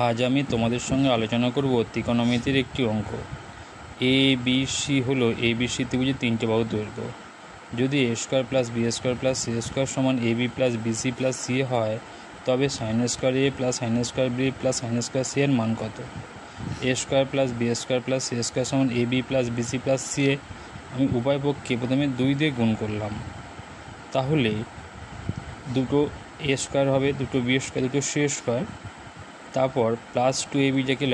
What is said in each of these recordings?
আজ আমি তোমাদের সঙ্গে আলোচনা করব ত্রিকোণমিতির একটি অঙ্ক। এ বি সি হলো এ বি সি ত্রিভুজের তিনটে বাহুর দৈর্ঘ্য। যদি A square plus B square plus C square সমান A B plus BC plus C হয়, তবে sine square A plus sine square B plus sine square C এর মান কত? A square plus B square plus C square সমান A B plus BC plus C A. আমি উভয় পক্ষে প্রথমে 2 দিয়ে গুণ করলাম, তাহলে দুটো এ স্কোয়ার হবে, দুটো বি স্কোয়ার, দুটো সি স্কোয়ার। তারপর প্লাস 2ab যাকে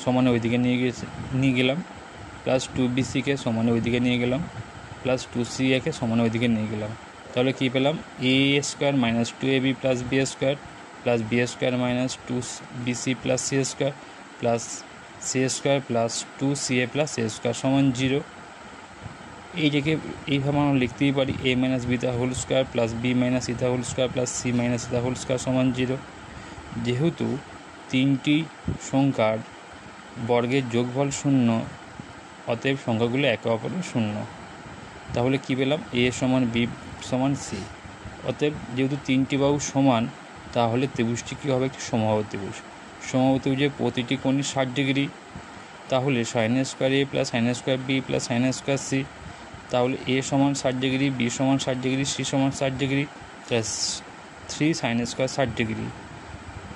সমানে ওইদিকে নিয়ে গেলাম, প্লাস 2bc-কে সমানে ওইদিকে নিয়ে গেলাম, প্লাস 2ca-কে সমানে ওইদিকে নিয়ে গেলাম। তাহলে কী পেলাম? a square minus 2ab plus B square plus B square minus 2bc plus C square plus C square plus 2ca plus C square সমান 0। এইটাকে এইভাবে আমরা লিখতেই পারি a minus beta whole square plus B minus eta whole square plus C minus eta whole square সমান 0। যেহেতু তিনটি সংখ্যার বর্গের যোগফল 0, অতএব সংখ্যাগুলো একে অপরের 0। তাহলে কী পেলাম? এ সমান বি সমান সি। অতএব যেহেতু তিনটি বাহু সমান, তাহলে ত্রিভুজটি কী হবে? একটি সমবাহু ত্রিভুজ। সমবাহু ত্রিভুজের প্রতিটি কোণই 60 ডিগ্রি। তাহলে sine square A plus sine square B plus sine square C. তাহলে এ সমান 60 ডিগ্রি, বি সমান 60 ডিগ্রি, সি সমান 60 degree, plus 3 sine square 60 degree.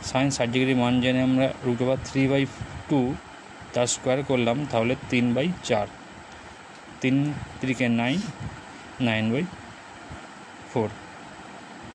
Sine 60 degree মান জেনে আমরা √3/2 তার স্কোয়ার করলাম, তাহলে 3/4, 3 3 9, 9/4।